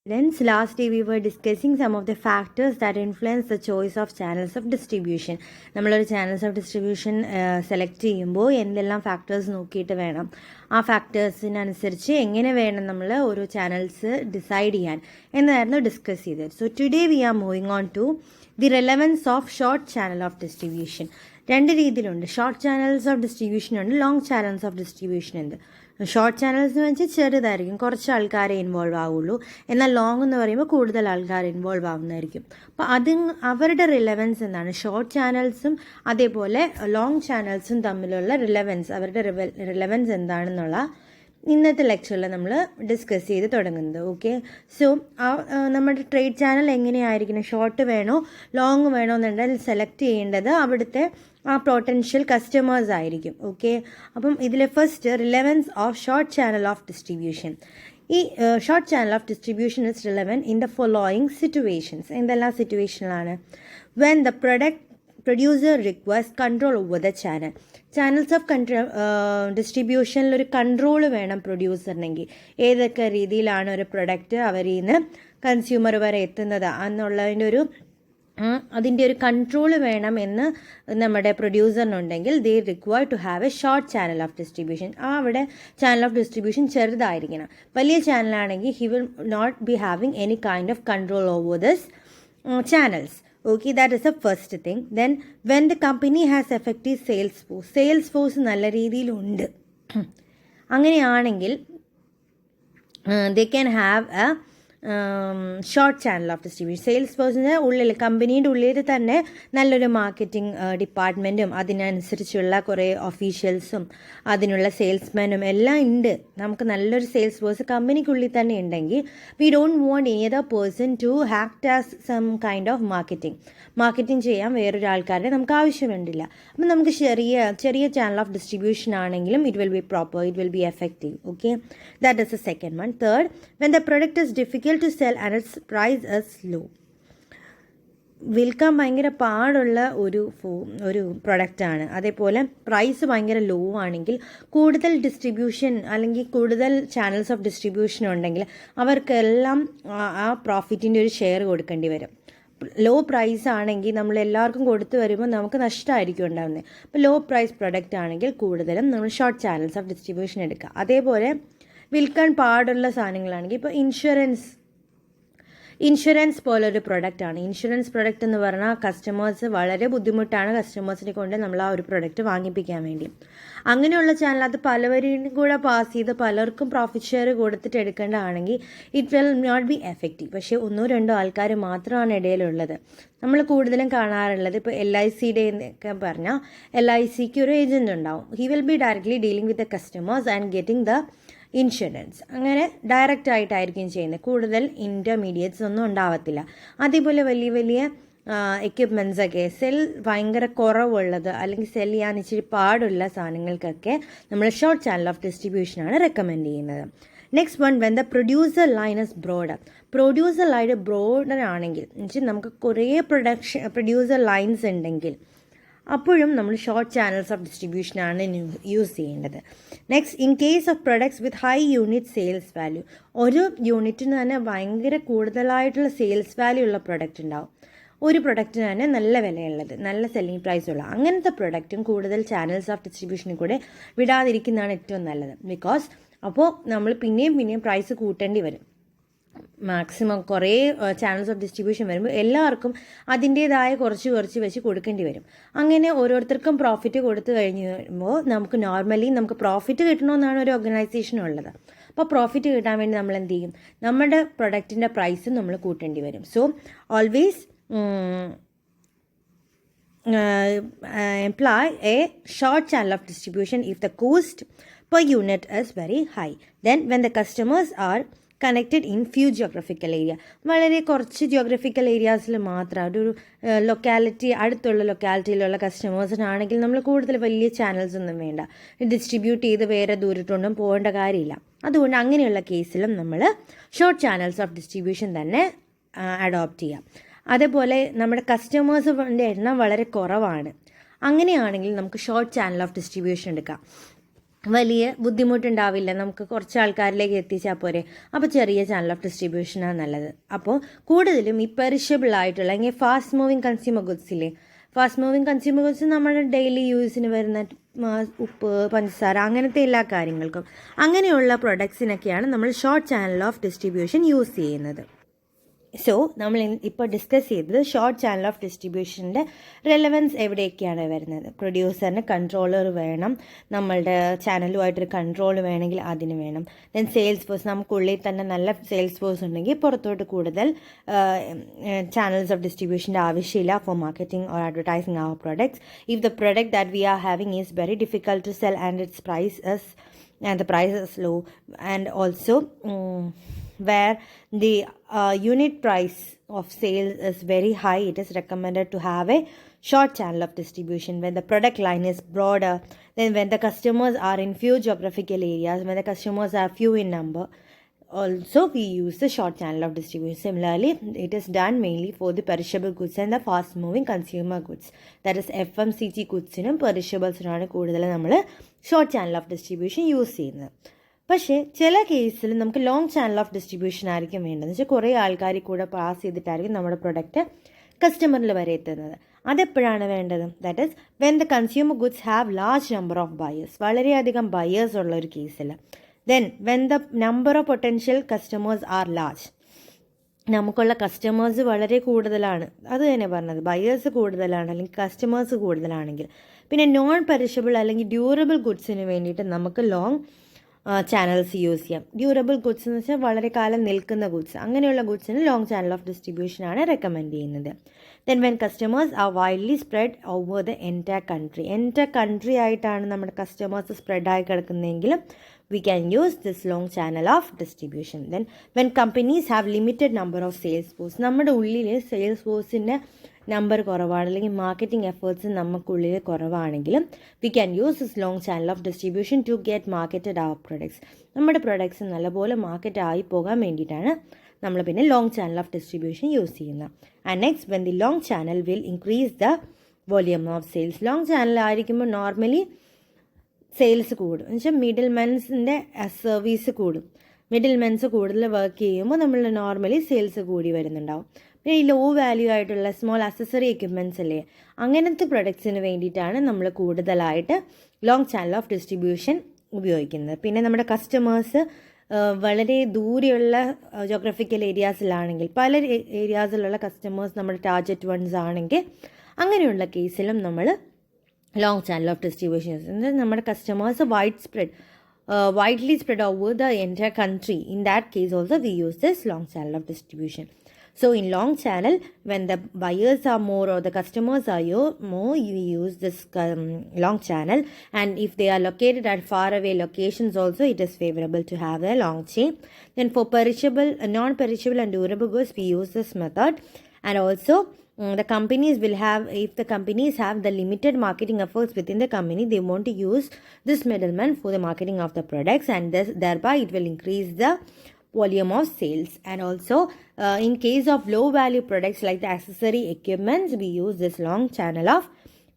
Friends, last day we were discussing some of the factors that influence the choice of channels of distribution. നമ്മളൊരു channels of distribution select ചെയ്യുമ്പോൾ എന്തെല്ലാം factors നോക്കിയിട്ട് വേണം ആ ഫാക്ടേഴ്സിനനുസരിച്ച് എങ്ങനെ വേണം നമ്മൾ ഓരോ ചാനൽസ് ഡിസൈഡ് ചെയ്യാൻ എന്നായിരുന്നു ഡിസ്കസ് ചെയ്തത്. So today we are moving on to the relevance of short channel of distribution. രണ്ട് രീതിയിലുണ്ട്. ഷോർട്ട് ചാനൽസ് ഓഫ് ഡിസ്ട്രിബ്യൂഷൻ ഉണ്ട്, ലോങ് ചാനൽസ് ഓഫ് ഡിസ്ട്രിബ്യൂഷൻ ഉണ്ട്. ഷോർട്ട് ചാനൽസ് എന്ന് വെച്ചാൽ ചെറുതായിരിക്കും, കുറച്ച് ആൾക്കാരെ ഇൻവോൾവ് ആവുള്ളൂ. എന്നാൽ ലോങ് എന്ന് പറയുമ്പോൾ കൂടുതൽ ആൾക്കാർ ഇൻവോൾവ് ആവുന്നതായിരിക്കും. അപ്പോൾ അവരുടെ റിലവൻസ് എന്താണ്, ഷോർട്ട് ചാനൽസും അതേപോലെ ലോങ് ചാനൽസും തമ്മിലുള്ള റിലവൻസ്, അവരുടെ റിലവൻസ് എന്താണെന്നുള്ള ഇന്നത്തെ ലെക്ചറിൽ നമ്മൾ ഡിസ്കസ് ചെയ്ത് തുടങ്ങുന്നത്. ഓക്കെ, സോ നമ്മുടെ ട്രേഡ് ചാനൽ എങ്ങനെയായിരിക്കണം, ഷോർട്ട് വേണോ ലോങ് വേണോ എന്നുണ്ടെങ്കിൽ സെലക്ട് ചെയ്യേണ്ടത് അവിടുത്തെ ആ പൊട്ടൻഷ്യൽ കസ്റ്റമേഴ്സ് ആയിരിക്കും. ഓക്കെ, അപ്പം ഇതിലെ first relevance of short channel of distribution. ഈ short channel of distribution is relevant in the following situations. എന്തെല്ലാം സിറ്റുവേഷനിലാണ്? When the producer request control over the channel. Channels of ഡിസ്ട്രിബ്യൂഷനിൽ ഒരു കൺട്രോൾ വേണം പ്രൊഡ്യൂസറിനെങ്കിൽ. ഏതൊക്കെ രീതിയിലാണ് ഒരു പ്രൊഡക്റ്റ് അവരിൽ നിന്ന് കൺസ്യൂമർ വരെ എത്തുന്നത് എന്നുള്ളതിൻ്റെ അതിൻ്റെ ഒരു കൺട്രോൾ വേണം എന്ന് നമ്മുടെ പ്രൊഡ്യൂസറിനുണ്ടെങ്കിൽ they require to have a short channel of distribution. അവിടെ ചാനൽ ഓഫ് ഡിസ്ട്രിബ്യൂഷൻ ചെറുതായിരിക്കണം. വലിയ ചാനലാണെങ്കിൽ he will not be having any kind of control over this channels. Okay, that is the first thing. Then when the company has effective sales force നല്ല രീതിയിലുണ്ട്, അങ്ങനെയാണെങ്കിൽ they can have a short channel of distribution. Sales പേഴ്സണിൻ്റെ ഉള്ളിൽ, കമ്പനീൻ്റെ ഉള്ളിൽ തന്നെ നല്ലൊരു marketing ഡിപ്പാർട്ട്മെൻറ്റും അതിനനുസരിച്ചുള്ള കുറേ ഒഫീഷ്യൽസും അതിനുള്ള സെയിൽസ്മാനും എല്ലാം ഉണ്ട്. നമുക്ക് നല്ലൊരു സെയിൽസ് പേഴ്സൺ കമ്പനിക്കുള്ളിൽ തന്നെ ഉണ്ടെങ്കിൽ we don't want any other person to act as some kind of marketing ചെയ്യാൻ വേറൊരു ആൾക്കാരെ നമുക്ക് ആവശ്യമുണ്ടില്ല. അപ്പം നമുക്ക് ചെറിയ ചാനൽ ഓഫ് ഡിസ്ട്രിബ്യൂഷൻ ആണെങ്കിലും it will be proper, it will be effective. Okay, that is the second one. Third, when the product is difficult to sell and its price is low. വിൽക്കാൻ ഭയങ്കര പാടുള്ള ഒരു പ്രൊഡക്റ്റാണ്, അതേപോലെ പ്രൈസ് ഭയങ്കര law ആണെങ്കിൽ കൂടുതൽ ഡിസ്ട്രിബ്യൂഷൻ അല്ലെങ്കിൽ കൂടുതൽ ചാനൽസ് ഓഫ് ഡിസ്ട്രിബ്യൂഷൻ ഉണ്ടെങ്കിൽ അവർക്കെല്ലാം ആ പ്രോഫിറ്റിൻ്റെ ഒരു ഷെയർ കൊടുക്കേണ്ടി വരും. ലോ പ്രൈസ് ആണെങ്കിൽ നമ്മൾ എല്ലാവർക്കും കൊടുത്തു വരുമ്പോൾ നമുക്ക് നഷ്ടമായിരിക്കും ഉണ്ടാകുന്നത്. അപ്പോൾ ലോ പ്രൈസ് പ്രൊഡക്റ്റ് ആണെങ്കിൽ കൂടുതലും നമ്മൾ ഷോർട്ട് ചാനൽസ് ഓഫ് ഡിസ്ട്രിബ്യൂഷൻ എടുക്കുക. അതേപോലെ വിൽക്കാൻ പാടുള്ള സാധനങ്ങളാണെങ്കിൽ ഇപ്പോൾ ഇൻഷുറൻസ് പോലൊരു പ്രൊഡക്റ്റാണ്. ഇൻഷുറൻസ് പ്രൊഡക്റ്റ് എന്ന് പറഞ്ഞാൽ കസ്റ്റമേഴ്സ് വളരെ ബുദ്ധിമുട്ടാണ് കസ്റ്റമേഴ്സിനെ കൊണ്ട് നമ്മൾ ആ ഒരു പ്രൊഡക്റ്റ് വാങ്ങിപ്പിക്കാൻ വേണ്ടി. അങ്ങനെയുള്ള ചാനൽ അത് പലവരെയും കൂടെ പാസ് ചെയ്ത് പലർക്കും പ്രോഫിറ്റ് ഷെയർ കൊടുത്തിട്ട് എടുക്കേണ്ടതാണെങ്കിൽ it will not be effective. പക്ഷേ ഒന്നോ രണ്ടോ ആൾക്കാർ മാത്രമാണ് ഇടയിലുള്ളത്. നമ്മൾ കൂടുതലും കാണാറുള്ളത് ഇപ്പോൾ LICയുടെ എന്നൊക്കെ പറഞ്ഞാൽ LICക്ക് ഒരു ഏജൻറ് ഉണ്ടാവും. He will be directly dealing with the customers and getting the insurance. അങ്ങനെ ഡയറക്റ്റ് ആയിട്ടായിരിക്കും ചെയ്യുന്നത്, കൂടുതൽ ഇൻ്റർമീഡിയറ്റ്സ് ഒന്നും ഉണ്ടാവത്തില്ല. അതേപോലെ വലിയ എക്യുപ്മെൻറ്റ്സൊക്കെ ഭയങ്കര കുറവുള്ളത് അല്ലെങ്കിൽ സെൽ ചെയ്യാൻ ഇച്ചിരി പാടുള്ള സാധനങ്ങൾക്കൊക്കെ നമ്മൾ ഷോർട്ട് ചാനൽ ഓഫ് ഡിസ്ട്രിബ്യൂഷനാണ് റെക്കമെൻഡ് ചെയ്യുന്നത്. Next one, when the producer line is broader. Producer line broader ആണെങ്കിൽ എന്നുവെച്ചാൽ നമുക്ക് കുറേ പ്രൊഡ്യൂസർ ലൈൻസ് ഉണ്ടെങ്കിൽ അപ്പോഴും നമ്മൾ ഷോർട്ട് ചാനൽസ് ഓഫ് ഡിസ്ട്രിബ്യൂഷനാണ് യൂസ് ചെയ്യേണ്ടത്. Next, in case of products with high unit sales value. ഒരു യൂണിറ്റിന് തന്നെ ഭയങ്കര കൂടുതലായിട്ടുള്ള സെയിൽസ് വാല്യൂ ഉള്ള പ്രൊഡക്റ്റ് ഉണ്ടാവും. ഒരു പ്രൊഡക്റ്റിന് തന്നെ നല്ല വിലയുള്ളത്, നല്ല സെല്ലിംഗ് പ്രൈസ് ഉള്ള അങ്ങനത്തെ പ്രൊഡക്റ്റും കൂടുതൽ ചാനൽസ് ഓഫ് ഡിസ്ട്രിബ്യൂഷനിൽ കൂടെ വിടാതിരിക്കുന്നതാണ് ഏറ്റവും നല്ലത്. ബിക്കോസ് അപ്പോൾ നമ്മൾ പിന്നെയും പ്രൈസ് കൂട്ടേണ്ടി വരും. മാക്സിമം കുറേ ചാനൽസ് ഓഫ് ഡിസ്ട്രിബ്യൂഷൻ വരുമ്പോൾ എല്ലാവർക്കും അതിൻ്റേതായ കുറച്ച് വെച്ച് കൊടുക്കേണ്ടി വരും. അങ്ങനെ ഓരോരുത്തർക്കും പ്രോഫിറ്റ് കൊടുത്തു കഴിയുമ്പോൾ നമുക്ക് പ്രോഫിറ്റ് കിട്ടണമെന്നാണ് ഒരു ഓർഗനൈസേഷനുള്ളത്. അപ്പോൾ പ്രോഫിറ്റ് കിട്ടാൻ വേണ്ടി നമ്മൾ എന്ത് ചെയ്യും, നമ്മുടെ പ്രൊഡക്റ്റിൻ്റെ പ്രൈസും നമ്മൾ കൂട്ടേണ്ടി വരും. So always employ a short channel of distribution if the cost per unit is very high. Then when the customers are connected in few geographical area, വളരെ കുറച്ച് ജിയോഗ്രഫിക്കൽ ഏരിയാസിൽ മാത്രം ഒരു അടുത്തുള്ള ലൊക്കാലിറ്റിയിലുള്ള കസ്റ്റമേഴ്സിനാണെങ്കിൽ നമ്മൾ കൂടുതൽ വലിയ ചാനൽസ് ഒന്നും വേണ്ട, ഡിസ്ട്രിബ്യൂട്ട് ചെയ്ത് വേറെ ദൂരത്തൊന്നും പോകേണ്ട കാര്യമില്ല. അതുകൊണ്ട് അങ്ങനെയുള്ള കേസിലും നമ്മൾ ഷോർട്ട് ചാനൽസ് ഓഫ് ഡിസ്ട്രിബ്യൂഷൻ തന്നെ അഡോപ്റ്റ് ചെയ്യാം. അതേപോലെ നമ്മുടെ കസ്റ്റമേഴ്സിൻ്റെ എണ്ണം വളരെ കുറവാണ്, അങ്ങനെയാണെങ്കിൽ നമുക്ക് ഷോർട്ട് ചാനൽ ഓഫ് ഡിസ്ട്രിബ്യൂഷൻ എടുക്കാം. വലിയ ബുദ്ധിമുട്ടുണ്ടാവില്ല, നമുക്ക് കുറച്ച് ആൾക്കാരിലേക്ക് എത്തിച്ചാൽ പോരെ. അപ്പോൾ ചെറിയ ചാനൽ ഓഫ് ഡിസ്ട്രിബ്യൂഷനാണ് നല്ലത്. അപ്പോൾ കൂടുതലും ഈ പെറിഷബിൾ ആയിട്ടുള്ള അല്ലെങ്കിൽ ഫാസ്റ്റ് മൂവിങ് കൺസ്യൂമർ ഗുഡ്സില്ലേ, ഫാസ്റ്റ് മൂവിങ് കൺസ്യൂമർ ഗുഡ്സ് നമ്മുടെ ഡെയിലി യൂസിന് വരുന്ന ഉപ്പ്, പഞ്ചസാര, അങ്ങനത്തെ എല്ലാ കാര്യങ്ങൾക്കും അങ്ങനെയുള്ള പ്രൊഡക്ട്സിനൊക്കെയാണ് നമ്മൾ short channel of distribution use ചെയ്യുന്നത്. സോ നമ്മൾ ഇപ്പോൾ ഡിസ്കസ് ചെയ്തത് ഷോർട്ട് ചാനൽ ഓഫ് ഡിസ്ട്രിബ്യൂഷൻ്റെ റെലവൻസ് എവിടെയൊക്കെയാണ് വരുന്നത്. പ്രൊഡ്യൂസറിന് കൺട്രോളർ വേണം, നമ്മളുടെ ചാനലുമായിട്ടൊരു കൺട്രോൾ വേണമെങ്കിൽ അതിന് വേണം. ദെൻ സെയിൽസ് ഫോഴ്സ്, നമുക്കുള്ളിൽ തന്നെ നല്ല സെയിൽസ് ഫോഴ്സ് ഉണ്ടെങ്കിൽ പുറത്തോട്ട് കൂടുതൽ ചാനൽസ് ഓഫ് ഡിസ്ട്രിബ്യൂഷൻ്റെ ആവശ്യമില്ല for marketing or advertising our products. If the product that we are having is very difficult to sell and its price the price is low, and also where the unit price of sales is very high, it is recommended to have a short channel of distribution. When the product line is broader, then when the customers are in few geographical areas, when the customers are few in number, also we use the short channel of distribution. Similarly, it is done mainly for the perishable goods and the fast moving consumer goods, that is FMCG goodsനും പെറിഷബിൾസിനാണ് കൂടുതൽ നമ്മൾ short channel of distribution use ചെയ്യുന്നത്. പക്ഷേ ചില കേസിൽ നമുക്ക് long channel of distribution ആയിരിക്കും വേണ്ടതെന്ന് വെച്ചാൽ കുറേ ആൾക്കാർ കൂടെ പാസ് ചെയ്തിട്ടായിരിക്കും നമ്മുടെ പ്രൊഡക്റ്റ് കസ്റ്റമറിൽ വരെ എത്തുന്നത്. അതെപ്പോഴാണ് വേണ്ടത്? That is when the consumer goods have large number of buyers, വളരെയധികം ബയേഴ്സ് ഉള്ള ഒരു കേസിൽ. Then when the number of potential customers are large, നമുക്കുള്ള കസ്റ്റമേഴ്സ് വളരെ കൂടുതലാണ്, അത് തന്നെ പറഞ്ഞത്, ബയേഴ്സ് കൂടുതലാണ് അല്ലെങ്കിൽ കസ്റ്റമേഴ്സ് കൂടുതലാണെങ്കിൽ. പിന്നെ നോൺ പെരിഷബിൾ അല്ലെങ്കിൽ ഡ്യൂറബിൾ ഗുഡ്സിന് വേണ്ടിയിട്ട് നമുക്ക് ലോങ് ചാനൽസ് യൂസ് ചെയ്യാം. ഡ്യൂറബിൾ ഗുഡ്സ് എന്ന് വെച്ചാൽ വളരെ കാലം നിൽക്കുന്ന ഗുഡ്സ്, അങ്ങനെയുള്ള ഗുഡ്സിന് ലോങ് ചാനൽ ഓഫ് ഡിസ്ട്രിബ്യൂഷനാണ് റെക്കമെൻഡ് ചെയ്യുന്നത്. Then when customers are widely spread over the entire country ആയിട്ടാണ് നമ്മുടെ customers സ്പ്രെഡായി കിടക്കുന്നതെങ്കിലും we can use this long channel of distribution. Then when companies have limited number of sales force, നമ്മുടെ ഉള്ളിൽ sales ഫോഴ്സിൻ്റെ number കുറവാണ് അല്ലെങ്കിൽ marketing efforts നമുക്കുള്ളിൽ കുറവാണെങ്കിലും we can use this long channel of distribution to get marketed our products. നമ്മുടെ products നല്ലപോലെ market ആയി പോകാൻ വേണ്ടിയിട്ടാണ് നമ്മൾ പിന്നെ long channel of distribution use ചെയ്യുന്നത്. And next when the long channel will increase the volume of sales. Long channel ആയിരിക്കുമ്പോൾ normally sales കൂടും എന്ന് വെച്ചാൽ മിഡിൽ മെൻസിൻ്റെ സർവീസ് കൂടും. മിഡിൽ മെൻസ് കൂടുതൽ വർക്ക് ചെയ്യുമ്പോൾ നമ്മൾ നോർമലി സെയിൽസ് കൂടി വരുന്നുണ്ടാവും. പിന്നെ ഈ ലോ വാല്യൂ ആയിട്ടുള്ള സ്മോൾ അക്സസറി എക്യുപ്മെൻറ്റ്സ് അല്ലേ, അങ്ങനത്തെ പ്രൊഡക്ട്സിന് വേണ്ടിയിട്ടാണ് നമ്മൾ കൂടുതലായിട്ട് ലോങ് ചാനൽ ഓഫ് ഡിസ്ട്രിബ്യൂഷൻ ഉപയോഗിക്കുന്നത്. പിന്നെ നമ്മുടെ കസ്റ്റമേഴ്സ് വളരെ ദൂരെയുള്ള ജോഗ്രഫിക്കൽ ഏരിയാസിലാണെങ്കിൽ, പല ഏരിയാസിലുള്ള കസ്റ്റമേഴ്സ് നമ്മുടെ ടാർഗറ്റ് വൺസ് ആണെങ്കിൽ, അങ്ങനെയുള്ള കേസിലും നമ്മൾ ലോങ് ചാനൽ ഓഫ് ഡിസ്ട്രിബ്യൂഷൻ നമ്മുടെ customers widely spread over the entire country. In that case also we use this long channel of distribution. So in long channel, when the buyers are more or the customers are more, you use this long channel. And if they are located at far away locations also, it is favorable to have a long chain. Then for perishable, non-perishable and durable goods, we use this method. And also the companies will have, if the companies have the limited marketing efforts within the company, they want to use this middleman for the marketing of the products, and thereby it will increase the volume of sales. And also in case of low value products like the accessory equipments, we use this long channel of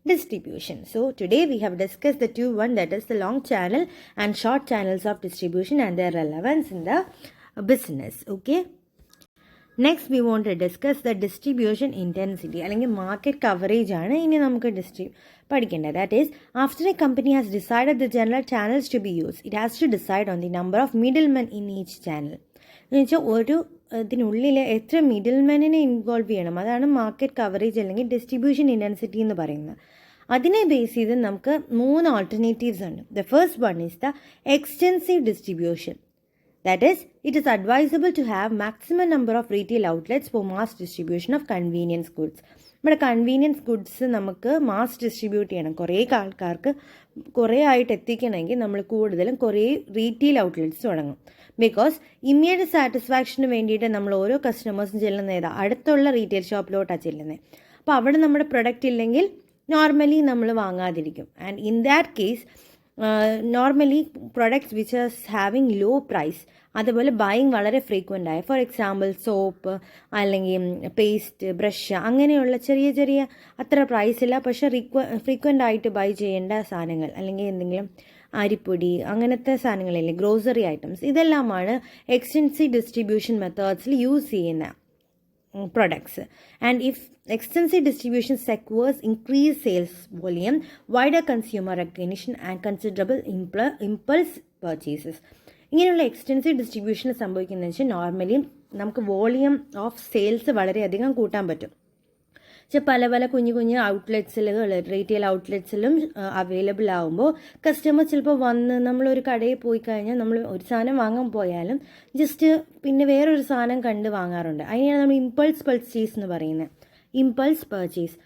distribution. So today we have discussed the one, that is the long channel and short channels of distribution and their relevance in the business. Okay. Next we want to discuss the distribution intensity അല്ലെങ്കിൽ market coverage ആണ് ഇനി നമുക്ക് പഠിക്കേണ്ടത്. That is after a company has decided the general channels to be use, it has to decide on the number of middle men in each channel. എന്ന് വെച്ചാൽ ഒരു ഇതിനുള്ളിൽ എത്ര മിഡിൽ മെന്നിനെ ഇൻവോൾവ് ചെയ്യണം, അതാണ് മാർക്കറ്റ് കവറേജ് അല്ലെങ്കിൽ ഡിസ്ട്രിബ്യൂഷൻ ഇൻറ്റൻസിറ്റി എന്ന് പറയുന്നത്. അതിനെ ബേസ് ചെയ്ത് നമുക്ക് 3 ഓൾട്ടർനേറ്റീവ്സ് ഉണ്ട്. The first one is the extensive distribution. That is, it is advisable to have maximum number of retail outlets for mass distribution of convenience goods. നമ്മുടെ convenience goods നമുക്ക് mass distribute ചെയ്യണം, കുറേ ആൾക്കാർക്ക് കുറേ ആയിട്ട് എത്തിക്കണമെങ്കിൽ നമ്മൾ കൂടുതലും കുറേ റീറ്റെയിൽ ഔട്ട്ലെറ്റ്സ് തുടങ്ങും. ബിക്കോസ് ഇമ്മീഡിയറ്റ് സാറ്റിസ്ഫാക്ഷന് വേണ്ടിയിട്ട് നമ്മൾ ഓരോ കസ്റ്റമേഴ്സും ചെല്ലുന്ന ഏതാ അടുത്തുള്ള റീറ്റെയിൽ ഷോപ്പിലോട്ടാണ് ചെല്ലുന്നത്. അപ്പോൾ അവിടെ നമ്മുടെ പ്രൊഡക്റ്റ് ഇല്ലെങ്കിൽ നോർമലി നമ്മൾ വാങ്ങാതിരിക്കും. And in that case normally products which are having low price, അതുപോലെ ബൈയിങ് വളരെ ഫ്രീക്വൻ്റ് ആയ, ഫോർ എക്സാമ്പിൾ സോപ്പ് അല്ലെങ്കിൽ പേസ്റ്റ്, ബ്രഷ്, അങ്ങനെയുള്ള ചെറിയ ചെറിയ അത്ര പ്രൈസില്ല പക്ഷേ ഫ്രീക്വൻ്റ് ആയിട്ട് ബൈ ചെയ്യേണ്ട സാധനങ്ങൾ അല്ലെങ്കിൽ എന്തെങ്കിലും അരിപ്പൊടി അങ്ങനത്തെ സാധനങ്ങളില്ലേ, ഗ്രോസറി ഐറ്റംസ്, ഇതെല്ലാമാണ് എക്സ്റ്റൻസീവ് ഡിസ്ട്രിബ്യൂഷൻ മെത്തേഡ്സിൽ യൂസ് ചെയ്യുന്ന products. And if extensive distribution secures increased sales volume, wider consumer recognition and considerable impulse purchases. ഇങ്ങനെയുള്ള എക്സ്റ്റൻസീവ് ഡിസ്ട്രിബ്യൂഷനിൽ സംഭവിക്കുന്നതെന്ന് വെച്ചാൽ നോർമലി നമുക്ക് വോളിയം ഓഫ് സെയിൽസ് വളരെയധികം കൂട്ടാൻ പറ്റും. പക്ഷെ പല പല കുഞ്ഞു കുഞ്ഞു ഔട്ട്ലെറ്റ്സിലുകൾ, റീറ്റെയിൽ ഔട്ട്ലെറ്റ്സിലും അവൈലബിൾ ആകുമ്പോൾ കസ്റ്റമർ ചിലപ്പോൾ വന്ന് നമ്മളൊരു കടയിൽ പോയി കഴിഞ്ഞാൽ നമ്മൾ ഒരു സാധനം വാങ്ങാൻ പോയാലും ജസ്റ്റ് പിന്നെ വേറൊരു സാധനം കണ്ട് വാങ്ങാറുണ്ട്. അതിനെയാണ് നമ്മൾ ഇമ്പൾസ് പർച്ചേസ് എന്ന് പറയുന്നത്. ഇമ്പൾസ് പർച്ചേസ്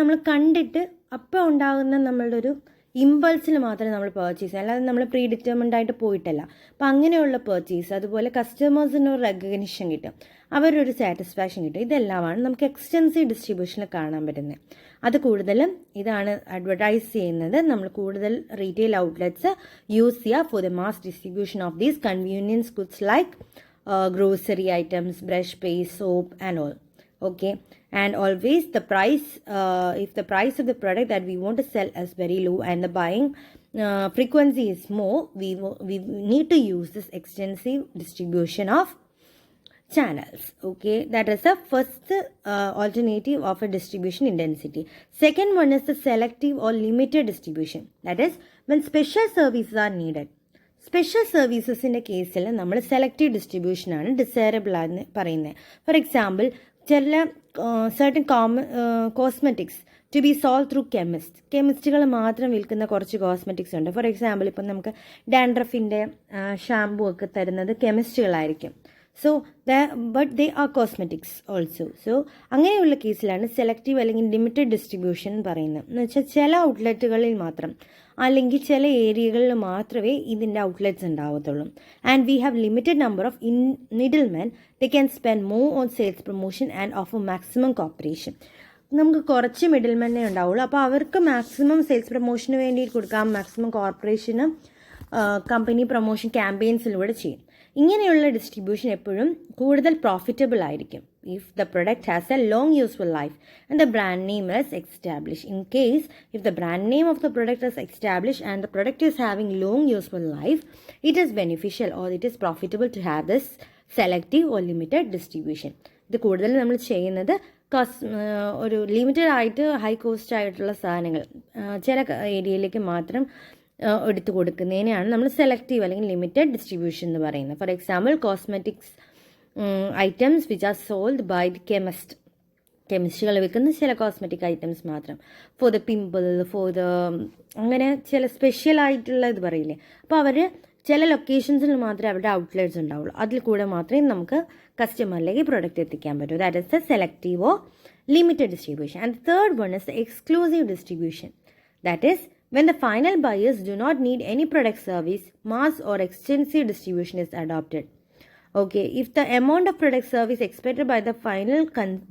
നമ്മൾ കണ്ടിട്ട് അപ്പോൾ ഉണ്ടാകുന്ന നമ്മളുടെ ഒരു ഇമ്പൾസിൽ മാത്രമേ നമ്മൾ പർച്ചേസ് ചെയ്യാം, അല്ലാതെ നമ്മൾ പ്രീ ഡിറ്റർമിൻഡ് ആയിട്ട് പോയിട്ടല്ല. അപ്പം അങ്ങനെയുള്ള പർച്ചേസ്, അതുപോലെ കസ്റ്റമേഴ്സിന് ഒരു റെക്കഗ്നിഷൻ കിട്ടും, അവരൊരു സാറ്റിസ്ഫാക്ഷൻ കിട്ടും. ഇതെല്ലാമാണ് നമുക്ക് എക്സ്റ്റൻസീവ് ഡിസ്ട്രിബ്യൂഷനിൽ കാണാൻ പറ്റുന്നത്. അത് കൂടുതലും ഇതാണ് അഡ്വർടൈസ് ചെയ്യുന്നത്. നമ്മൾ കൂടുതൽ റീറ്റെയിൽ ഔട്ട്ലെറ്റ്സ് യൂസ് ചെയ്യുക for the mass distribution of these convenience goods like grocery items, brush, paste, soap and all. Okay, and always the price, if the price of the product that we want to sell is very low and the buying frequency is more, we need to use this extensive distribution of channels. Okay, that is the first alternative of a distribution intensity. Second one is the selective or limited distribution. That is when special services are needed. Special സർവീസസിൻ്റെ കേസിൽ നമ്മൾ selective ഡിസ്ട്രിബ്യൂഷനാണ് desirable ആണെന്ന് പറയുന്നത്. For example, ചില certain cosmetics to be sold through കെമിസ്റ്റുകൾ മാത്രം വിൽക്കുന്ന കുറച്ച് കോസ്മെറ്റിക്സ് ഉണ്ട്. ഫോർ എക്സാമ്പിൾ, ഇപ്പം നമുക്ക് ഡാൻഡ്രഫിൻ്റെ ഷാമ്പൂ ഒക്കെ തരുന്നത് കെമിസ്റ്റുകളായിരിക്കും. So but they are cosmetics also. സോ അങ്ങനെയുള്ള കേസിലാണ് സെലക്റ്റീവ് അല്ലെങ്കിൽ ലിമിറ്റഡ് ഡിസ്ട്രിബ്യൂഷൻ പറയുന്നത്. എന്ന് വെച്ചാൽ ചില ഔട്ട്ലെറ്റുകളിൽ മാത്രം അല്ലെങ്കിൽ ചില ഏരിയകളിൽ മാത്രമേ ഇതിൻ്റെ ഔട്ട്ലെറ്റ്സ് ഉണ്ടാവത്തുള്ളൂ. And we have limited number of middle men. They can spend more on sales promotion and offer maximum cooperation. നമുക്ക് കുറച്ച് മിഡിൽ മെന്നേ ഉണ്ടാവുള്ളൂ, അപ്പോൾ അവർക്ക് മാക്സിമം സെയിൽസ് പ്രൊമോഷന് വേണ്ടി കൊടുക്കാം, മാക്സിമം കോർപ്പറേഷന് കമ്പനി പ്രൊമോഷൻ ക്യാമ്പയിൻസിലൂടെ ചെയ്യും. ഇങ്ങനെയുള്ള ഡിസ്ട്രിബ്യൂഷൻ എപ്പോഴും കൂടുതൽ പ്രോഫിറ്റബിൾ ആയിരിക്കും if the product has a long useful life and the brand name is established. In case if the brand name of the product is established and the product is having long useful life, it is beneficial or it is profitable to have this selective or limited distribution. ഇത് കൂടുതൽ നമ്മൾ ചെയ്യുന്നത് ഒരു limited ആയിട്ട് high cost ആയിട്ടുള്ള സാധനങ്ങൾ ചില ഏരിയയിലേക്ക് മാത്രം എടുത്തു കൊടുക്കുന്നതിനെയാണ് നമ്മൾ സെലക്റ്റീവ് അല്ലെങ്കിൽ ലിമിറ്റഡ് ഡിസ്ട്രിബ്യൂഷൻ എന്ന് പറയുന്നത്. For example, cosmetics items which are sold by the കെമിസ്റ്റുകൾ വിൽക്കുന്ന ചില കോസ്മെറ്റിക് ഐറ്റംസ് മാത്രം, for the pimple, for the അങ്ങനെ ചില സ്പെഷ്യൽ ആയിട്ടുള്ള ഇത് പറയില്ലേ. അപ്പോൾ അവർ ചില ലൊക്കേഷൻസിൽ മാത്രമേ അവരുടെ ഔട്ട്ലെറ്റ്സ് ഉണ്ടാവുള്ളൂ, അതിൽ കൂടെ മാത്രമേ നമുക്ക് കസ്റ്റമറിലേക്ക് പ്രൊഡക്റ്റ് എത്തിക്കാൻ പറ്റൂ. That is the selective or limited distribution. And third one is the exclusive distribution. That is when the final buyers do not need any product, service, mass or extensive distribution is adopted. Okay, if the amount of product service expected by the final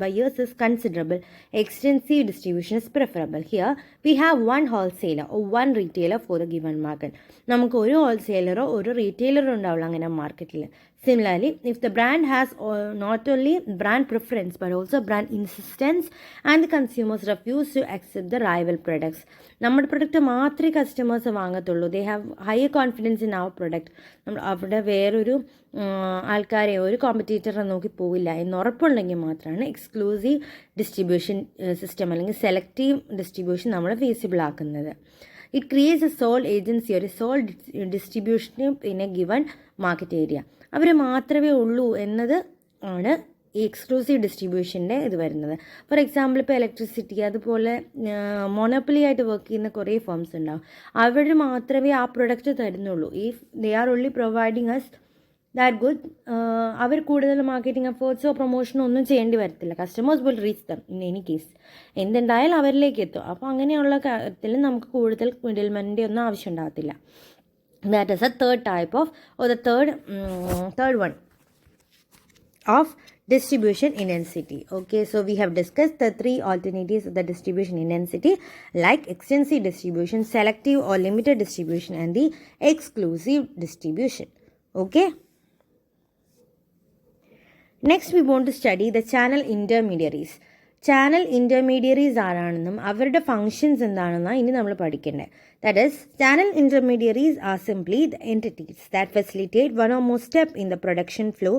buyers is considerable, extensive distribution is preferable. Here we have one wholesaler or one retailer for the given market. നമുക്ക് ഒരു ഹോൾസെയിലറോ ഒരു റീറ്റെയിലറോ ഉണ്ടാവുള്ളൂ അങ്ങനെ മാർക്കറ്റിൽ. Similarly, if the brand has not only brand preference but also brand insistence and the consumers refuse to accept the rival products, നമ്മുടെ product മാത്രമേ customers വാങ്ങത്തുള്ളൂ, they have higher confidence in അവർ പ്രൊഡക്റ്റ്, നമ്മൾ അവിടെ വേറൊരു ആൾക്കാരെ ഒരു കോമ്പറ്റീറ്ററെ നോക്കി പോവില്ല എന്ന് ഉറപ്പുണ്ടെങ്കിൽ മാത്രമാണ് എക്സ്ക്ലൂസീവ് ഡിസ്ട്രിബ്യൂഷൻ സിസ്റ്റം അല്ലെങ്കിൽ സെലക്റ്റീവ് ഡിസ്ട്രിബ്യൂഷൻ നമ്മൾ ഫീസിബിൾ ആക്കുന്നത്. It creates a sole agency, ഒരു സോൾ ഡിസ്ട്രിബ്യൂഷന് പിന്നെ ഗിവൺ മാർക്കറ്റ് ഏരിയ, അവർ മാത്രമേ ഉള്ളൂ എന്നത് ആണ് ഈ എക്സ്ക്ലൂസീവ് ഡിസ്ട്രിബ്യൂഷൻ്റെ ഇത് വരുന്നത്. ഫോർ എക്സാമ്പിൾ, ഇപ്പോൾ ഇലക്ട്രിസിറ്റി അതുപോലെ മോണോപ്പൊളി ആയിട്ട് വർക്ക് ചെയ്യുന്ന കുറേ ഫേംസ് ഉണ്ടാവും, അവർ മാത്രമേ ആ പ്രൊഡക്റ്റ് തരുന്നുള്ളൂ. If they are only providing us that good, അവർ കൂടുതൽ മാർക്കറ്റിംഗ് എഫേർട്സോ പ്രൊമോഷനോ ഒന്നും ചെയ്യേണ്ടി വരത്തില്ല. Customers will reach them in any case, എന്തുണ്ടായാലും അവരിലേക്ക് എത്തും. അപ്പോൾ അങ്ങനെയുള്ള കാര്യത്തിൽ നമുക്ക് കൂടുതൽ മിഡിൽമെൻ്റെ ഒന്നും ആവശ്യം ഉണ്ടാകത്തില്ല. That is a third type of, or the third one of distribution intensity. Okay, so we have discussed the three alternatives of the distribution intensity, like extensive distribution, selective or limited distribution, and the exclusive distribution. Okay, next we want to study the channel intermediaries. Channel intermediaries ആരാണെന്നും അവരുടെ functions എന്താണെന്നാണ് ഇനി നമ്മൾ പഠിക്കേണ്ടത്. That is channel intermediaries are simply the entities that facilitate one or more step in the production flow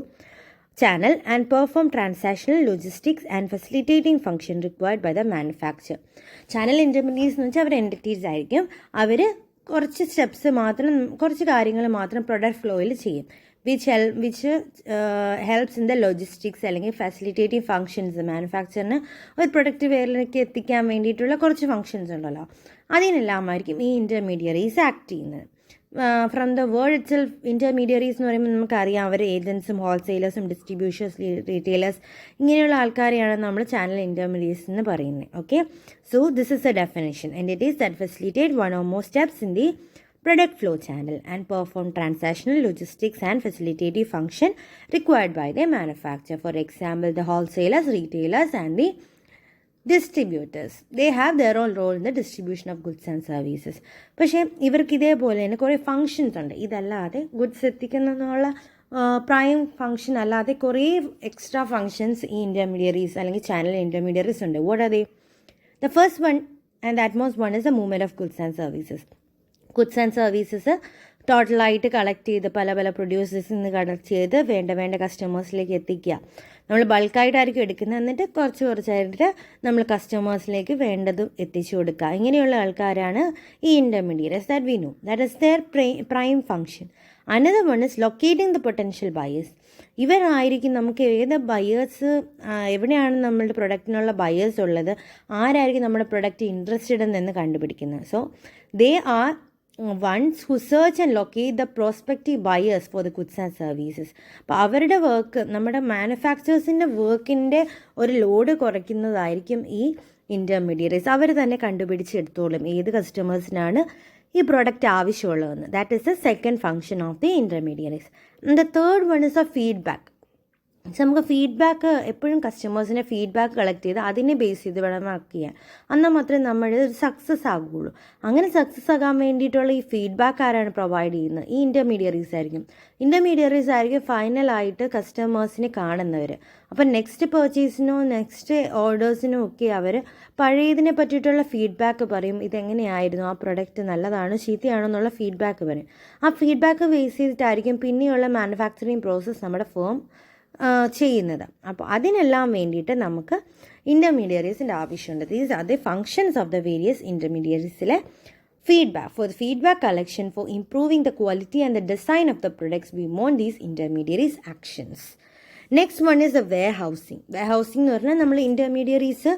channel and perform transactional logistics and facilitating function required by the manufacturer. Channel intermediates എന്ന് വെച്ചാൽ അവർ entities ആയിരിക്കും. അവർ കുറച്ച് steps മാത്രം, കുറച്ച് കാര്യങ്ങൾ മാത്രം product ഫ്ലോയിൽ ചെയ്യും. Which helps in the logistics അല്ലെങ്കിൽ ഫെസിലിറ്റേറ്റിംഗ് ഫങ്ഷൻസ്. മാനുഫാക്ചറിന് ഒരു പ്രൊഡക്റ്റ് വേറിലേക്ക് എത്തിക്കാൻ വേണ്ടിയിട്ടുള്ള കുറച്ച് ഫങ്ഷൻസ് ഉണ്ടല്ലോ, അതിനെല്ലാമായിരിക്കും ഈ ഇൻ്റർമീഡിയറീസ് ആക്ട് ചെയ്യുന്നത്. From the word it self intermediaries എന്ന് പറയുമ്പോൾ നമുക്കറിയാം അവർ ഏജൻസും ഹോൾസെയിലേഴ്സും ഡിസ്ട്രിബ്യൂഷേഴ്സ് റീറ്റെയിലേഴ്സ് ഇങ്ങനെയുള്ള ആൾക്കാരെയാണ് നമ്മൾ ചാനൽ ഇൻ്റർമീഡിയറ്റ്സ് എന്ന് പറയുന്നത്. Okay, so this is A definition. Entities that facilitate one or more steps in the product flow channel and perform transactional logistics and facilitative function required by the manufacturer. For example, the wholesalers, retailers and the distributors, they have their own role in the distribution of goods and services. പക്ഷേ ഇവർക്ക് ഇതേപോലെ തന്നെ കുറേ functions ഉണ്ട്. ഇതല്ലാതെ goods എത്തിക്കുന്നതിനുള്ള prime function അല്ലാതെ കുറേ എക്സ്ട്രാ ഫങ്ഷൻസ് ഈ ഇൻ്റർമീഡിയറീസ് അല്ലെങ്കിൽ ചാനൽ ഇൻ്റർമീഡിയറീസ് ഉണ്ട്. What are they? The first one and that most one is the movement of goods and services. Goods and services ടോട്ടലായിട്ട് കളക്ട് ചെയ്ത് പല പ്രൊഡ്യൂസേഴ്സിൽ നിന്ന് കളക്ട് ചെയ്ത് വേണ്ട കസ്റ്റമേഴ്സിലേക്ക് എത്തിക്കുക. നമ്മൾ ബൾക്കായിട്ടായിരിക്കും എടുക്കുന്നത്, എന്നിട്ട് കുറച്ചായിട്ട് നമ്മൾ കസ്റ്റമേഴ്സിലേക്ക് വേണ്ടത് എത്തിച്ചു കൊടുക്കുക. ഇങ്ങനെയുള്ള ആൾക്കാരാണ് ഈ intermediates that we know. That is their prime function. Another one is locating the potential buyers. ഇവരായിരിക്കും നമുക്ക് ഏത് ബയേഴ്സ്, എവിടെയാണ് നമ്മളുടെ പ്രൊഡക്റ്റിനുള്ള ബയേഴ്സ് ഉള്ളത്, ആരായിരിക്കും നമ്മുടെ പ്രൊഡക്റ്റ് ഇൻട്രസ്റ്റഡ് എന്ന് കണ്ടുപിടിക്കുന്നത്. So they R ones who search and locate the prospective buyers for the goods and services. അപ്പോൾ അവരുടെ വർക്ക്, നമ്മുടെ മാനുഫാക്ചേഴ്സിൻ്റെ വർക്കിൻ്റെ ഒരു ലോഡ് കുറയ്ക്കുന്നതായിരിക്കും ഈ ഇൻ്റർമീഡിയറീസ്. അവർ തന്നെ കണ്ടുപിടിച്ചെടുത്തോളും ഏത് കസ്റ്റമേഴ്സിനാണ് ഈ പ്രൊഡക്റ്റ് ആവശ്യമുള്ളതെന്ന്. That is the second function of the intermediaries. The third one is a feedback. നമുക്ക് ഫീഡ്ബാക്ക് എപ്പോഴും കസ്റ്റമേഴ്സിൻ്റെ ഫീഡ്ബാക്ക് കളക്ട് ചെയ്ത് അതിനെ ബേസ് ചെയ്ത് വേണം വർക്ക് ചെയ്യാൻ. എന്നാൽ മാത്രമേ നമ്മൾ സക്സസ് ആകുകയുള്ളൂ. അങ്ങനെ സക്സസ് ആകാൻ വേണ്ടിയിട്ടുള്ള ഈ ഫീഡ്ബാക്ക് ആരാണ് പ്രൊവൈഡ് ചെയ്യുന്നത്? ഈ ഇൻ്റർമീഡിയറീസ് ആയിരിക്കും. ഇൻ്റർമീഡിയറീസ് ആയിരിക്കും ഫൈനലായിട്ട് കസ്റ്റമേഴ്സിനെ കാണുന്നവർ. അപ്പം നെക്സ്റ്റ് പർച്ചേസിനോ നെക്സ്റ്റ് ഓർഡേഴ്സിനോ ഒക്കെ അവർ പഴയതിനെ പറ്റിയിട്ടുള്ള ഫീഡ്ബാക്ക് പറയും. ഇതെങ്ങനെയായിരുന്നു, ആ പ്രൊഡക്റ്റ് നല്ലതാണോ ചീത്തയാണോ എന്നുള്ള ഫീഡ്ബാക്ക് പറയും. ആ ഫീഡ്ബാക്ക് ബേസ് ചെയ്തിട്ടായിരിക്കും പിന്നെയുള്ള മാനുഫാക്ചറിങ് പ്രോസസ്സ് നമ്മുടെ ഫേം ചെയ്യുന്നത്. അപ്പോൾ അതിനെല്ലാം വേണ്ടിയിട്ട് നമുക്ക് ഇൻ്റർമീഡിയറീസിൻ്റെ ആവശ്യമുണ്ട്. These are the functions of the various ഇൻ്റർമീഡിയറീസിലെ feedback. For the feedback collection, for improving the quality and the design of the products, we want these intermediaries actions. Next one is the warehousing. Warehousing എന്ന് പറഞ്ഞാൽ നമ്മൾ intermediaries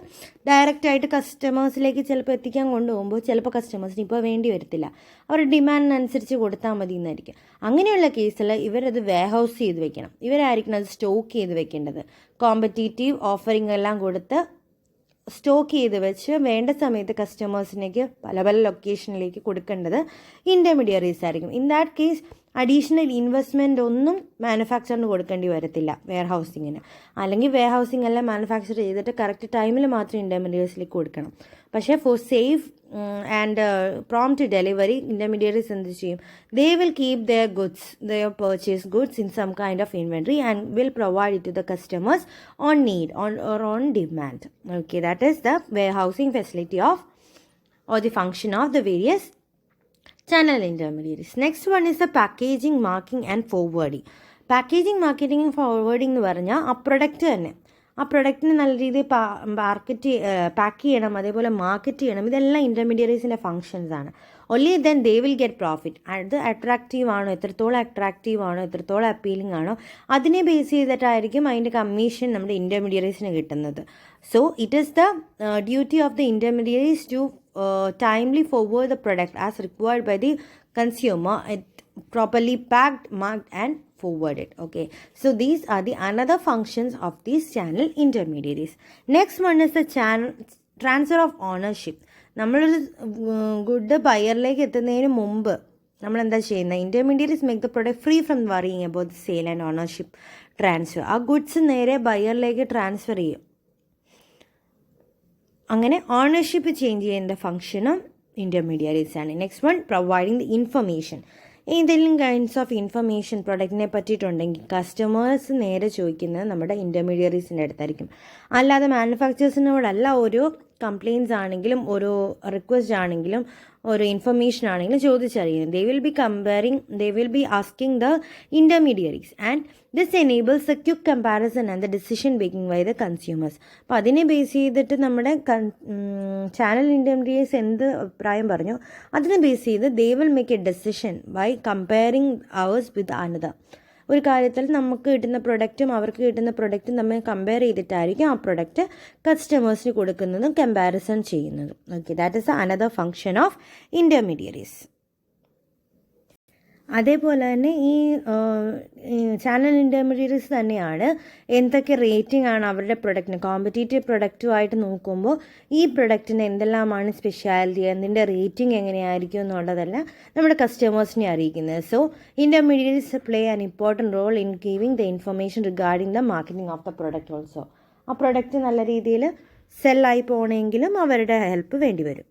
ഡയറക്റ്റായിട്ട് കസ്റ്റമേഴ്സിലേക്ക് ചിലപ്പോൾ എത്തിക്കാൻ കൊണ്ടുപോകുമ്പോൾ ചിലപ്പോൾ കസ്റ്റമേഴ്സിന് ഇപ്പോൾ വേണ്ടി വരത്തില്ല, അവരുടെ ഡിമാൻഡിനനുസരിച്ച് കൊടുത്താൽ മതി എന്നായിരിക്കും. അങ്ങനെയുള്ള കേസിൽ ഇവരത് വെയർഹൗസ് ചെയ്ത് വെക്കണം. ഇവരായിരിക്കണം അത് സ്റ്റോക്ക് ചെയ്ത് വെക്കേണ്ടത്. കോമ്പറ്റീറ്റീവ് ഓഫറിംഗ് എല്ലാം കൊടുത്ത് സ്റ്റോക്ക് ചെയ്ത് വെച്ച് വേണ്ട സമയത്ത് കസ്റ്റമേഴ്സിനേക്ക് പല ലൊക്കേഷനിലേക്ക് കൊടുക്കേണ്ടത് ഇൻ്റർമീഡിയറീസ് ആയിരിക്കും. In that case additional investment ഒന്നും മാനുഫാക്ചറിന് കൊടുക്കേണ്ടി വരത്തില്ല വെയർഹൗസിങ്ങിന്. അല്ലെങ്കിൽ വെയർഹൗസിംഗ് എല്ലാം മാനുഫാക്ചർ ചെയ്തിട്ട് കറക്റ്റ് ടൈമിൽ മാത്രം ഇൻ്റർമീഡിയറ്റ്സിലേക്ക് കൊടുക്കണം. പക്ഷേ for safe and prompt delivery intermediaries എന്ത് ചെയ്യും? They will keep their goods, their purchase goods in some kind of inventory and will provide it to the customers on need on demand. Okay, that is the warehousing facility of or the function of the various channel intermediaries. Next one is the packaging, marking and forwarding. Packaging, marketing and forwarding എന്ന് പറഞ്ഞാൽ ആ product തന്നെ, ആ പ്രൊഡക്റ്റിന് നല്ല രീതിയിൽ pack ചെയ്യണം, അതേപോലെ market ചെയ്യണം. ഇതെല്ലാം ഇൻ്റർമീഡിയറീസിൻ്റെ ഫങ്ഷൻസ് ആണ്. Only then they will get profit. അത് അട്രാക്റ്റീവ് ആണോ, എത്രത്തോളം അട്രാക്റ്റീവ് ആണോ, എത്രത്തോളം അപ്പീലിംഗ് ആണോ, അതിനെ ബേസ് ചെയ്തിട്ടായിരിക്കും അതിൻ്റെ കമ്മീഷൻ നമ്മുടെ ഇൻ്റർമീഡിയറീസിന് കിട്ടുന്നത്. So it is the duty of the intermediaries to timely forward the product as required by the consumer, it properly packed, marked and forwarded. Okay, so these are the another functions of these channel intermediaries. Next one is the transfer of ownership. നമ്മളൊരു good ബയറിലേക്ക് എത്തുന്നതിന് മുമ്പ് നമ്മൾ എന്താ ചെയ്യുന്നത്? Intermediaries make the product free from worrying about the sale and ownership transfer. ആ goods നേരെ ബയറിലേക്ക് transfer ചെയ്യും. അങ്ങനെ ഓണർഷിപ്പ് ചേഞ്ച് ചെയ്യുന്ന ഫംഗ്ഷനും ഇൻ്റർമീഡിയറീസ് ആണ്. Next one, providing the information. ഏതെങ്കിലും കൈൻഡ്സ് ഓഫ് ഇൻഫർമേഷൻ പ്രൊഡക്റ്റിനെ പറ്റിയിട്ടുണ്ടെങ്കിൽ കസ്റ്റമേഴ്സ് നേരെ ചോദിക്കുന്നത് നമ്മുടെ ഇൻ്റർമീഡിയറീസിൻ്റെ അടുത്തായിരിക്കും. അല്ലാതെ മാനുഫാക്ചേഴ്സിനോടല്ല ഓരോ കംപ്ലയിൻസ് ആണെങ്കിലും ഓരോ റിക്വസ്റ്റ് ആണെങ്കിലും ഓരോ ഇൻഫർമേഷൻ ആണെങ്കിലും ചോദിച്ചറിയുന്നത്. They will be asking the intermediaries, and this enables a quick comparison and the decision making by the consumers. അപ്പോൾ അതിനെ ബേസ് ചെയ്തിട്ട് നമ്മുടെ ചാനൽ ഇൻ്റർമീഡിയറ്റ്സ് എന്ത് അഭിപ്രായം പറഞ്ഞു അതിനെ ബേസ് ചെയ്ത് they will make a decision by comparing ours with another. ഒരു കാര്യത്തിൽ നമുക്ക് കിട്ടുന്ന പ്രൊഡക്റ്റും അവർക്ക് കിട്ടുന്ന പ്രൊഡക്റ്റും തമ്മിൽ കമ്പയർ ചെയ്തിട്ടായിരിക്കും ആ പ്രൊഡക്റ്റ് കസ്റ്റമേഴ്സിന് കൊടുക്കുന്നതും കമ്പാരിസൺ ചെയ്യുന്നതും. Okay, that is another function of intermediaries. അതേപോലെ തന്നെ ഈ ചാനൽ ഇൻ്റർമീഡിയറീസ് തന്നെയാണ് എന്തൊക്കെ റേറ്റിംഗ് ആണ് അവരുടെ പ്രൊഡക്റ്റിന് കോമ്പറ്റീറ്റീവ് പ്രൊഡക്റ്റുമായിട്ട് നോക്കുമ്പോൾ ഈ പ്രൊഡക്റ്റിന് എന്തെല്ലാമാണ് സ്പെഷ്യാലിറ്റി, അതിൻ്റെ റേറ്റിംഗ് എങ്ങനെയായിരിക്കും എന്നുള്ളതെല്ലാം നമ്മുടെ കസ്റ്റമേഴ്സിനെ അറിയിക്കുന്നത്. So intermediaries play an important role in giving the information regarding the marketing of the product also. ആ പ്രൊഡക്റ്റ് നല്ല രീതിയിൽ സെല്ലായി പോകണമെങ്കിലും അവരുടെ ഹെൽപ്പ് വേണ്ടി വരും.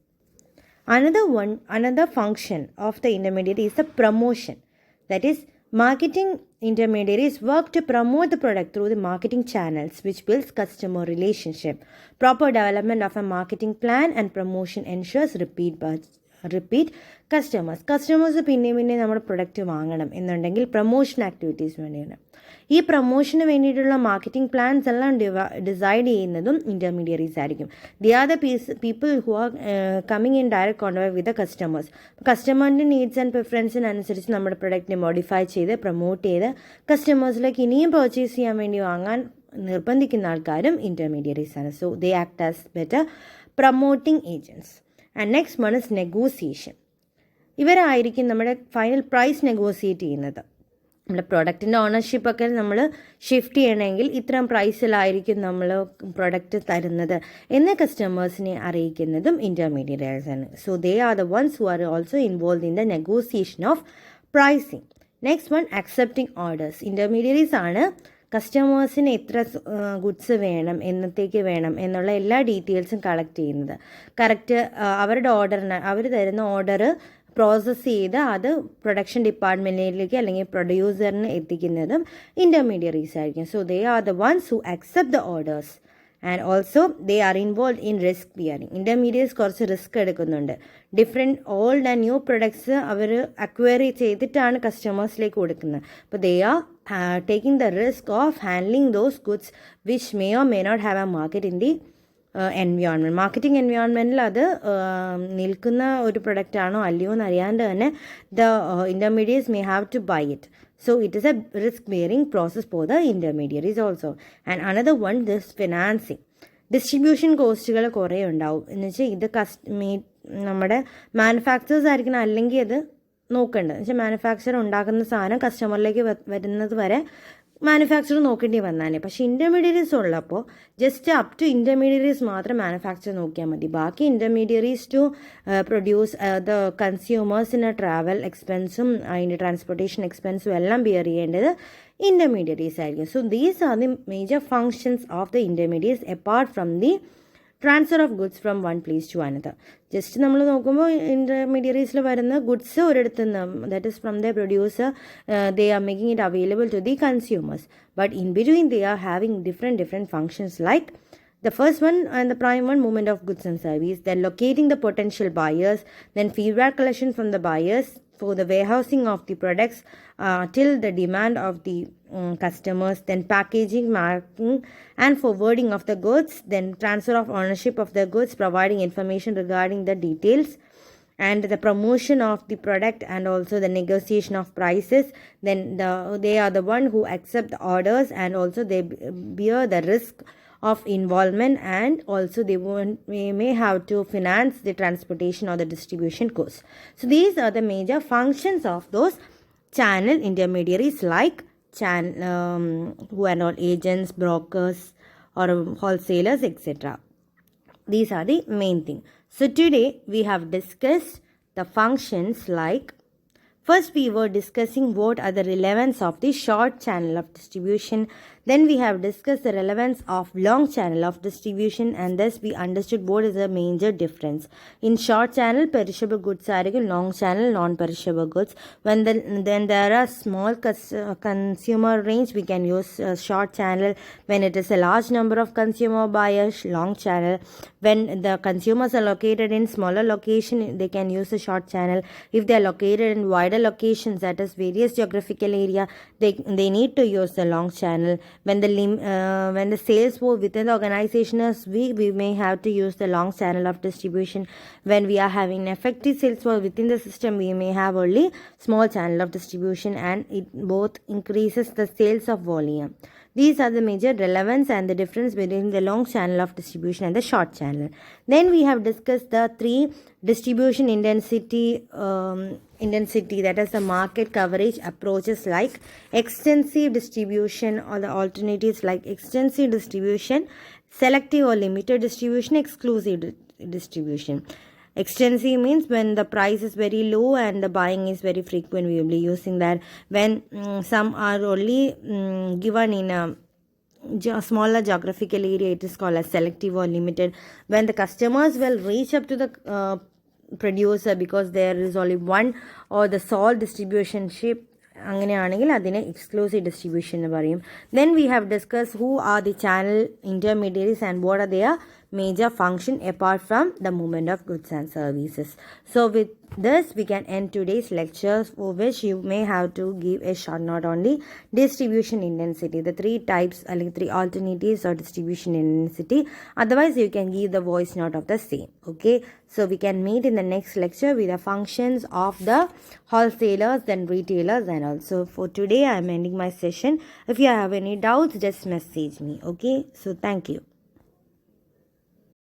Another function of the intermediary is the promotion. That is, marketing intermediaries work to promote the product through the marketing channels, which builds customer relationship. Proper development of a marketing plan and promotion ensures repeat customers പിന്നെ നമ്മുടെ product വാങ്ങണം എന്നുണ്ടെങ്കിൽ promotion activities വേണ്ടിയാണ്. ഈ പ്രൊമോഷന് വേണ്ടിയിട്ടുള്ള marketing plans എല്ലാം decide ചെയ്യുന്നതും ഇൻ്റർമീഡിയറീസ് ആയിരിക്കും. They are the people who are coming in direct contact with the customers. കസ്റ്റമറിൻ്റെ നീഡ്സ് ആൻഡ് പ്രിഫറൻസിനനുസരിച്ച് നമ്മുടെ പ്രൊഡക്റ്റിനെ മോഡിഫൈ ചെയ്ത് പ്രൊമോട്ട് ചെയ്ത് കസ്റ്റമേഴ്സിലേക്ക് ഇനിയും പർച്ചേസ് ചെയ്യാൻ വേണ്ടി വാങ്ങാൻ നിർബന്ധിക്കുന്ന ആൾക്കാരും ഇൻ്റർമീഡിയറീസ് ആണ്. So they act as better promoting agents. And next one is negotiation. ഇവരായിരിക്കും നമ്മുടെ ഫൈനൽ പ്രൈസ് നെഗോസിയേറ്റ് ചെയ്യുന്നത്. നമ്മുടെ പ്രൊഡക്റ്റിൻ്റെ ഓണർഷിപ്പൊക്കെ നമ്മൾ ഷിഫ്റ്റ് ചെയ്യണമെങ്കിൽ ഇത്തരം പ്രൈസിലായിരിക്കും നമ്മൾ പ്രൊഡക്റ്റ് തരുന്നത് എന്ന് കസ്റ്റമേഴ്സിനെ അറിയിക്കുന്നതും ഇൻ്റർമീഡിയറീസ് ആണ്. So they are the ones who are also involve in the negotiation of pricing. Next one accepting orders. Intermediaries ആണ് കസ്റ്റമേഴ്സിന് എത്ര ഗുഡ്സ് വേണം, എന്നത്തേക്ക് വേണം എന്നുള്ള എല്ലാ ഡീറ്റെയിൽസും കളക്ട് ചെയ്യുന്നത്. കറക്റ്റ് അവരുടെ അവർ തരുന്ന ഓർഡർ പ്രോസസ്സ് ചെയ്ത് അത് പ്രൊഡക്ഷൻ ഡിപ്പാർട്ട്മെൻറ്റിലേക്ക് അല്ലെങ്കിൽ പ്രൊഡ്യൂസറിന് എത്തിക്കുന്നതും ഇൻ്റർമീഡിയറീസ് ആയിരിക്കും. So they are the ones who accept the orders and also they are involve in risk bearing. Intermediates കുറച്ച് റിസ്ക് എടുക്കുന്നുണ്ട്. Different old and new products അവർ അക്വയർ ചെയ്തിട്ടാണ് കസ്റ്റമേഴ്സിലേക്ക് കൊടുക്കുന്നത്. അപ്പോൾ they are taking the risk of handling those goods which may or may not have a market in the environment. Marketing എൻവയോൺമെൻറ്റിൽ അത് നിൽക്കുന്ന ഒരു പ്രൊഡക്റ്റ് ആണോ അല്ലയോ എന്ന് അറിയാണ്ട് തന്നെ the intermediaries may have to buy it. So it is a risk bearing process for the intermediaries also. And another one is financing. Distribution കോസ്റ്റുകൾ കുറേ ഉണ്ടാവും. എന്ന് വെച്ചാൽ ഇത് നമ്മുടെ മാനുഫാക്ചേഴ്സ് ആയിരിക്കണം അല്ലെങ്കിൽ അത് നോക്കേണ്ടത്. എന്ന് വെച്ചാൽ മാനുഫാക്ചർ ഉണ്ടാക്കുന്ന സാധനം കസ്റ്റമറിലേക്ക് വരുന്നത് വരെ മാനുഫാക്ചർ നോക്കേണ്ടി വന്നാലേ. പക്ഷേ ഇൻ്റർമീഡിയറീസ് ഉള്ളപ്പോൾ ജസ്റ്റ് അപ് ടു ഇൻ്റർമീഡിയറീസ് മാത്രം മാനുഫാക്ചർ നോക്കിയാൽ മതി. ബാക്കി ഇൻ്റർമീഡിയറീസ് ടു പ്രൊഡ്യൂസ് ദ കൺസ്യൂമേഴ്സിന് ട്രാവൽ എക്സ്പെൻസും അതിൻ്റെ ട്രാൻസ്പോർട്ടേഷൻ എക്സ്പെൻസും എല്ലാം ബിയർ ചെയ്യേണ്ടത് ഇൻ്റർമീഡിയറീസ് ആയിരിക്കും. So these are the major functions of the intermediates apart from the transfer of goods from one place to another. Just നമ്മൾ നോക്കുമ്പോൾ ഇൻ്റർമീഡിയറീസിൽ വരുന്ന ഗുഡ്സ് ഒരിടത്തു നിന്ന്, that is from the producer, they are making it available to the consumers. But in between they are having different functions like the first one and the prime one, movement of goods and service, then locating the potential buyers, then feedback collection from the buyers for the warehousing of the products till the demand of the customers, then packaging, marking and forwarding of the goods, then transfer of ownership of the goods, providing information regarding the details and the promotion of the product and also the negotiation of prices. Then they are the one who accept the orders and also they bear the risk of involvement, and also they may have to finance the transportation or the distribution cost. So these are the major functions of those channel intermediaries like who are not agents, brokers or wholesalers, etc. These are the main thing. So today we have discussed the functions like, first we were discussing what are the relevance of the short channel of distribution. Then we have discussed the relevance of long channel of distribution, and thus we understood what is the major difference. In short channel, perishable goods are long channel, non-perishable goods. When there are small consumer range, we can use short channel. When it is a large number of consumer buyers, long channel. When the consumers are located in smaller location, they can use a short channel. If they are located in wider locations, that is various geographical area, they need to use the long channel. When the sales for within the organization is weak, we may have to use the long channel of distribution. When we are having effective sales for within the system, we may have only small channel of distribution, and it both increases the sales of volume. These are the major relevance and the difference between the long channel of distribution and the short channel. Then we have discussed the three distribution intensity, that is the market coverage approaches, like extensive distribution, or the alternatives like extensive distribution, selective or limited distribution, exclusive distribution. Extensive means when the price is very low and the buying is very frequent, we will be using that. When some are only given in a smaller geographical area, it is called as selective or limited. When the customers will reach up to the producer because there is only one or the sole distribution ship, അങ്ങനെയാണെങ്കിൽ അതിനെ exclusive distribution എന്ന് പറയും. Then we have discussed who are the channel intermediaries and what are their major function apart from the movement of goods and services. So with this we can end today's lecture, for which you may have to give a short note on the distribution intensity, the three types, like three alternatives of distribution intensity. Otherwise you can give the voice note of the same. Okay, so we can meet in the next lecture with the functions of the wholesalers and retailers and also. For today I am ending my session. If you have any doubts, just message me. Okay, so thank you.